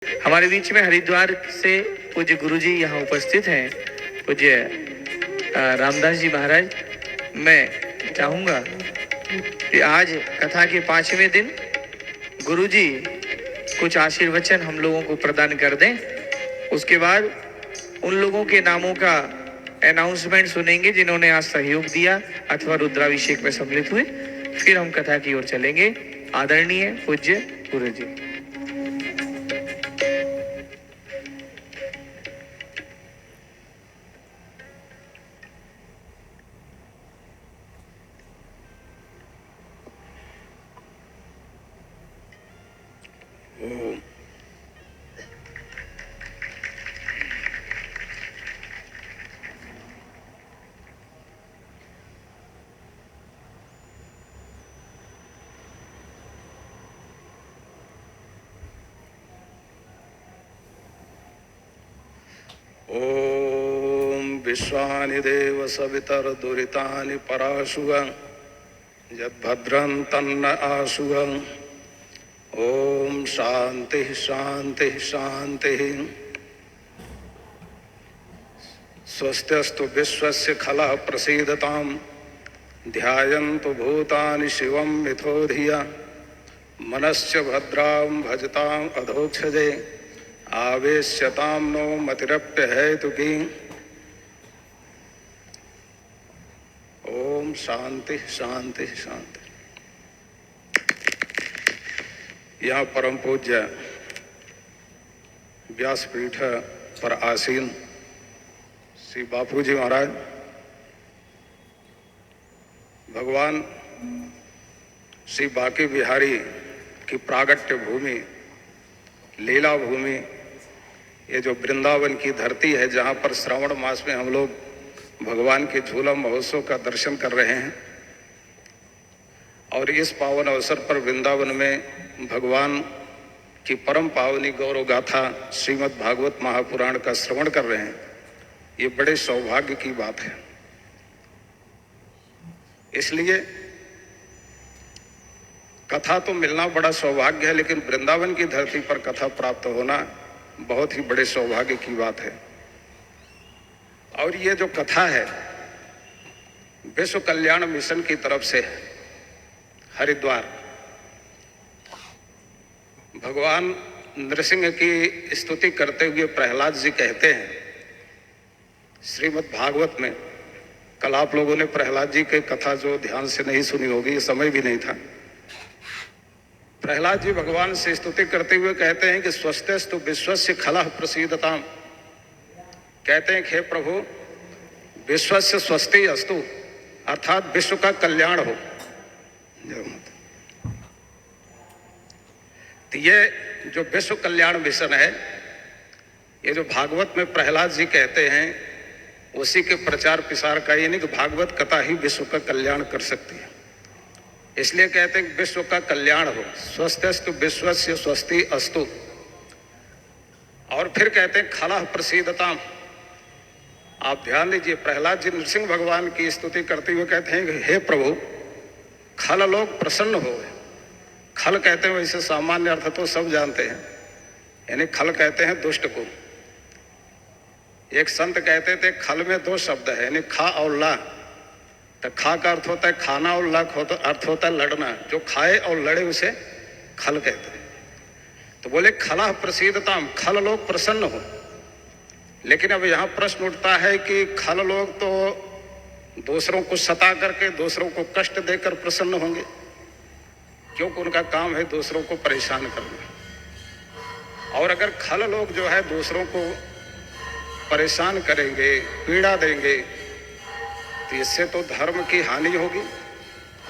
हमारे बीच में हरिद्वार से पूज्य गुरुजी यहाँ उपस्थित हैं, पूज्य रामदास जी महाराज। मैं चाहूँगा कि आज कथा के 5वें दिन गुरुजी कुछ आशीर्वचन हम लोगों को प्रदान कर दें। उसके बाद उन लोगों के नामों का अनाउंसमेंट सुनेंगे जिन्होंने आज सहयोग दिया अथवा रुद्राभिषेक में सम्मिलित हुए। फिर हम कथा की ओर चलेंगे। आदरणीय पूज्य गुरुजी। ओम विश्वानि देव सवितर दुरितानि पराशुव यद्भद्रं तन्न आशुव। ओम शांति शांति शांति। स्वस्त्यस्तु विश्वस्य खलः प्रसीदतां ध्यायन्तु भूतानि शिवं मिथो धिया मनश्च भद्रां भजतां अधोक्षजे आवेश्यतां नो मतिरप्य हेतुकी। ओम शांति शांति शांति। यहाँ परम पूज्य व्यासपीठ पर आसीन श्री बापू जी महाराज भगवान श्री बांके बिहारी की प्रागट्य भूमि, लीला भूमि, ये जो वृंदावन की धरती है जहाँ पर श्रावण मास में हम लोग भगवान के झूला महोत्सव का दर्शन कर रहे हैं। और इस पावन अवसर पर वृंदावन में भगवान की परम पावनी गौरव गाथा श्रीमद् भागवत महापुराण का श्रवण कर रहे हैं। ये बड़े सौभाग्य की बात है। इसलिए कथा तो मिलना बड़ा सौभाग्य है, लेकिन वृंदावन की धरती पर कथा प्राप्त होना बहुत ही बड़े सौभाग्य की बात है। और ये जो कथा है विश्व कल्याण मिशन की तरफ से हरिद्वार भगवान नृसिंह की स्तुति करते हुए प्रहलाद जी कहते हैं श्रीमद् भागवत में। कल आप लोगों ने प्रहलाद जी की कथा जो ध्यान से नहीं सुनी होगी, ये समय भी नहीं था। प्रहलाद जी भगवान से स्तुति करते हुए कहते हैं कि स्वस्त्यस्तु विश्वस्य खलः प्रसीदतां। कहते हैं हे प्रभु, विश्वस्य स्वस्ति अस्तु, अर्थात विश्व का कल्याण हो। तो ये जो विश्व कल्याण मिशन है, ये जो भागवत में प्रहलाद जी कहते हैं, उसी के प्रचार प्रसार का, यानी कि भागवत कथा ही विश्व का कल्याण कर सकती है। इसलिए कहते हैं कि विश्व का कल्याण हो। स्वस्त्यस्तु विश्वस्य स्वस्ति अस्तु। और फिर कहते हैं खलः प्रसीदतां। आप ध्यान दीजिए, प्रहलाद जी नृसिंह भगवान की स्तुति करते हुए कहते हैं कि हे प्रभु, खल लोग प्रसन्न हो। खल कहते हैं, वैसे सामान्य अर्थ तो सब जानते हैं, यानी खल कहते हैं दुष्ट को। एक संत कहते थे खल में दो शब्द है, यानी खा और ला। तो खा का अर्थ होता है खाना और ला अर्थ होता है लड़ना। जो खाए और लड़े उसे खल कहते हैं। तो बोले खलः प्रसीदतां, खल लोग प्रसन्न हो। लेकिन अब यहाँ प्रश्न उठता है कि खल लोग तो दूसरों को सता करके, दूसरों को कष्ट देकर प्रसन्न होंगे, क्योंकि उनका काम है दूसरों को परेशान करना। और अगर खल लोग जो है दूसरों को परेशान करेंगे, पीड़ा देंगे, तो इससे तो धर्म की हानि होगी,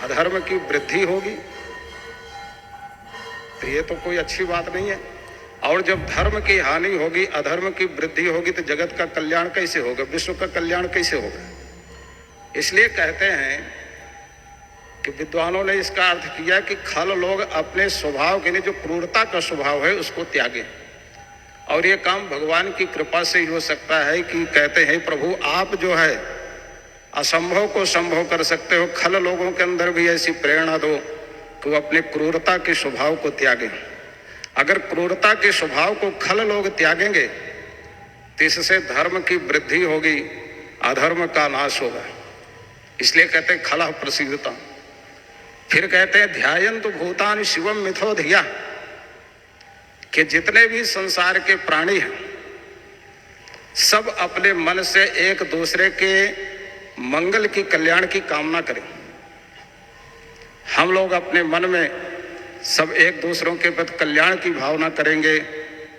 अधर्म की वृद्धि होगी। तो ये तो कोई अच्छी बात नहीं है। और जब धर्म की हानि होगी, अधर्म की वृद्धि होगी, तो जगत का कल्याण कैसे होगा, विश्व का कल्याण कैसे होगा। इसलिए कहते हैं कि विद्वानों ने इसका अर्थ किया कि खल लोग अपने स्वभाव के लिए, जो क्रूरता का स्वभाव है, उसको त्यागें। और ये काम भगवान की कृपा से ही हो सकता है कि कहते हैं प्रभु, आप जो है असंभव को संभव कर सकते हो। खल लोगों के अंदर भी ऐसी प्रेरणा दो कि वो अपने क्रूरता के स्वभाव को त्यागें। अगर क्रूरता के स्वभाव को खल लोग त्यागेंगे तो इससे धर्म की वृद्धि होगी, अधर्म का नाश होगा। इसलिए कहते हैं खला प्रसिद्धता। फिर कहते हैं ध्यायंतु भूतानि शिवम मिथो धिया, कि जितने भी संसार के प्राणी हैं सब अपने मन से एक दूसरे के मंगल की, कल्याण की कामना करें। हम लोग अपने मन में सब एक दूसरों के प्रति कल्याण की भावना करेंगे,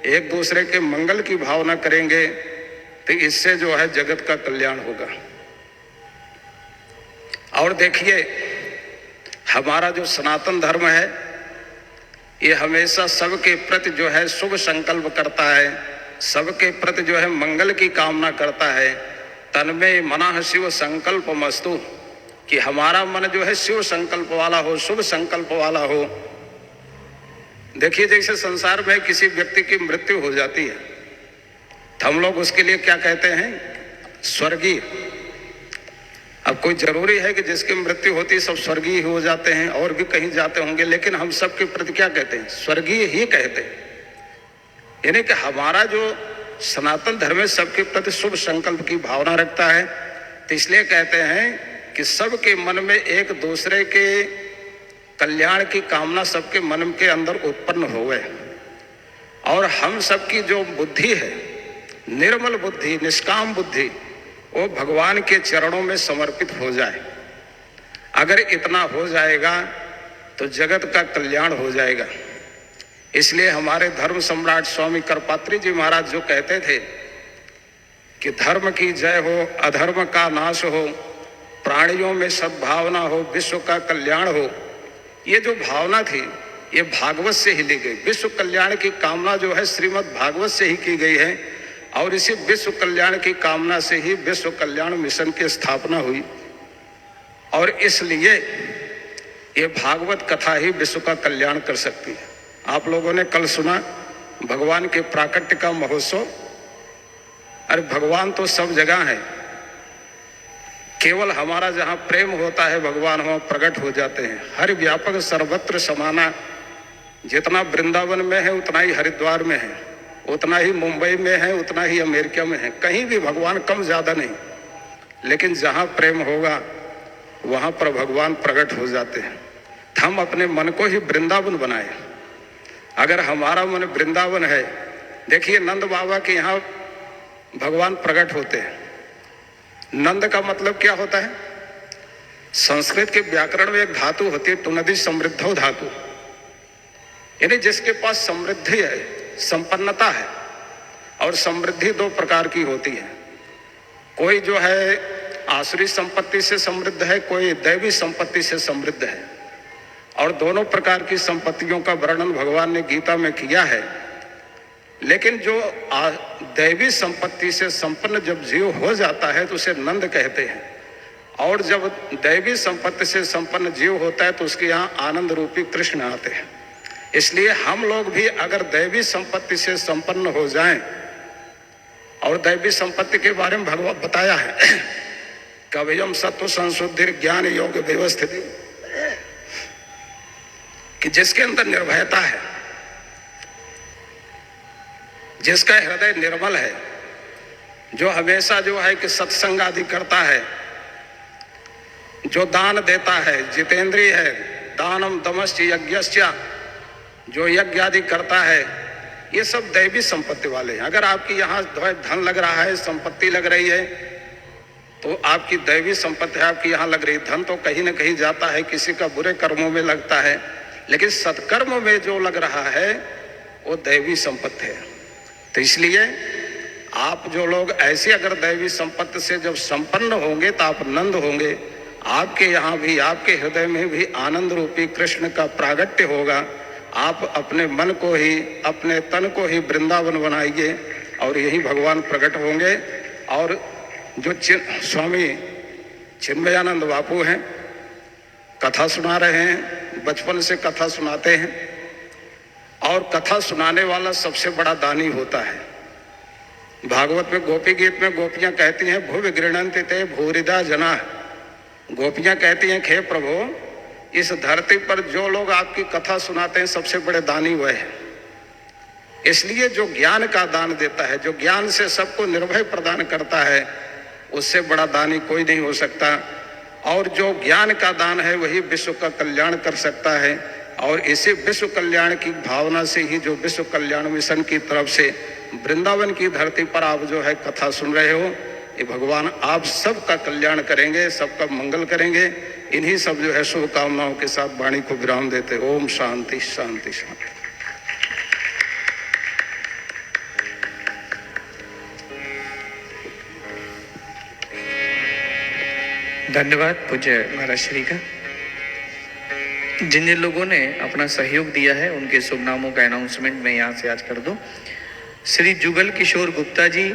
एक दूसरे के मंगल की भावना करेंगे, तो इससे जो है जगत का कल्याण होगा। और देखिए हमारा जो सनातन धर्म है ये हमेशा सबके प्रति जो है शुभ संकल्प करता है, सबके प्रति जो है मंगल की कामना करता है। तन्मय मनः शिव संकल्प मस्तु, कि हमारा मन जो है शिव संकल्प वाला हो, शुभ संकल्प वाला हो। देखिए जैसे संसार में किसी व्यक्ति की मृत्यु हो जाती है तो हम लोग उसके लिए क्या कहते हैं, स्वर्गीय। अब कोई जरूरी है कि जिसकी मृत्यु होती है सब स्वर्गीय हो जाते हैं, और भी कहीं जाते होंगे, लेकिन हम सबके प्रति क्या कहते हैं, स्वर्गीय ही कहते हैं। यानी कि हमारा जो सनातन धर्म है सबके प्रति शुभ संकल्प की भावना रखता है। तो इसलिए कहते हैं कि सबके मन में एक दूसरे के कल्याण की कामना सबके मन के अंदर उत्पन्न हो गए, और हम सबकी जो बुद्धि है निर्मल बुद्धि, निष्काम बुद्धि, वो भगवान के चरणों में समर्पित हो जाए। अगर इतना हो जाएगा तो जगत का कल्याण हो जाएगा। इसलिए हमारे धर्म सम्राट स्वामी करपात्री जी महाराज जो कहते थे कि धर्म की जय हो, अधर्म का नाश हो, प्राणियों में सद्भावना हो, विश्व का कल्याण हो, ये जो भावना थी ये भागवत से ही ली गई। विश्व कल्याण की कामना जो है श्रीमद् भागवत से ही की गई है, और इसी विश्व कल्याण की कामना से ही विश्व कल्याण मिशन की स्थापना हुई। और इसलिए ये भागवत कथा ही विश्व का कल्याण कर सकती है। आप लोगों ने कल सुना भगवान के प्राकट्य का महोत्सव। अरे भगवान तो सब जगह है, केवल हमारा जहाँ प्रेम होता है भगवान वहाँ प्रकट हो जाते हैं। हर व्यापक सर्वत्र समाना, जितना वृंदावन में है उतना ही हरिद्वार में है, उतना ही मुंबई में है, उतना ही अमेरिका में है। कहीं भी भगवान कम ज्यादा नहीं, लेकिन जहाँ प्रेम होगा वहाँ पर भगवान प्रकट हो जाते हैं। हम अपने मन को ही वृंदावन बनाए। अगर हमारा मन वृंदावन है, देखिए नंद बाबा के यहाँ भगवान प्रकट होते हैं। नंद का मतलब क्या होता है, संस्कृत के व्याकरण में एक धातु होती है टुनदि समृद्धो धातु, यानी जिसके पास समृद्धि है, संपन्नता है। और समृद्धि दो प्रकार की होती है, कोई जो है आसुरी संपत्ति से समृद्ध है, कोई दैवी संपत्ति से समृद्ध है। और दोनों प्रकार की संपत्तियों का वर्णन भगवान ने गीता में किया है। लेकिन जो दैवी संपत्ति से संपन्न जब जीव हो जाता है तो उसे नंद कहते हैं, और जब दैवी संपत्ति से संपन्न जीव होता है तो उसके यहाँ आनंद रूपी कृष्ण आते हैं। इसलिए हम लोग भी अगर दैवी संपत्ति से संपन्न हो जाएं, और दैवी संपत्ति के बारे में भगवान बताया है कवयम सत्व संशुद्धि ज्ञान योग व्यवस्थित, कि जिसके अंदर निर्भयता है, जिसका हृदय निर्मल है, जो हमेशा जो है कि सत्संग आदि करता है, जो दान देता है, जितेंद्रिय है, दानम दमश्च यज्ञश्च, जो यज्ञ आदि करता है, ये सब दैवी संपत्ति वाले हैं। अगर आपकी यहाँ धन लग रहा है, संपत्ति लग रही है, तो आपकी दैवी संपत्ति है, आपकी यहाँ लग रही। धन तो कहीं ना कहीं जाता है, किसी का बुरे कर्मों में लगता है, लेकिन सत्कर्म में जो लग रहा है वो दैवी संपत्ति है। तो इसलिए आप जो लोग ऐसे अगर दैवी संपत्ति से जब संपन्न होंगे तो आप नंद होंगे। आपके यहाँ भी, आपके हृदय में भी आनंद रूपी कृष्ण का प्रागट्य होगा। आप अपने मन को ही, अपने तन को ही वृंदावन बनाइए, और यही भगवान प्रकट होंगे। और जो स्वामी चिन्मयानंद बापू हैं, कथा सुना रहे हैं, बचपन से कथा सुनाते हैं, और कथा सुनाने वाला सबसे बड़ा दानी होता है। भागवत में गोपी गीत में गोपियां कहती हैं भुवि गृह्णन्ति ते भूरिदा जना, गोपियां कहती हैं हे प्रभु, इस धरती पर जो लोग आपकी कथा सुनाते हैं सबसे बड़े दानी वह है। इसलिए जो ज्ञान का दान देता है, जो ज्ञान से सबको निर्भय प्रदान करता है, उससे बड़ा दानी कोई नहीं हो सकता। और जो ज्ञान का दान है वही विश्व का कल्याण कर सकता है। और इसी विश्व कल्याण की भावना से ही जो विश्व कल्याण मिशन की तरफ से वृंदावन की धरती पर आप जो है कथा सुन रहे हो, ये भगवान आप सबका कल्याण करेंगे, सबका मंगल करेंगे। इन्हीं सब जो है शुभकामनाओं के साथ वाणी को विराम देते। ओम शांति शांति शांति। धन्यवाद पूज्य महाराज श्री का। जिन जिन लोगों ने अपना सहयोग दिया है उनके शुभ नामों का अनाउंसमेंट मैं यहाँ से आज कर दूं। श्री जुगल किशोर गुप्ता जी,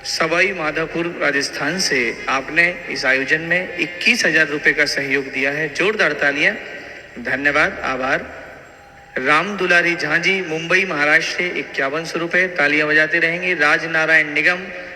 सवाई माधोपुर राजस्थान से, आपने इस आयोजन में 21,000 रुपये का सहयोग दिया है। जोरदार तालियां, धन्यवाद, आभार। राम दुलारी झांजी, मुंबई महाराष्ट्र से 5100 रुपये, तालियां बजाते रहेंगे। राज नारायण निगम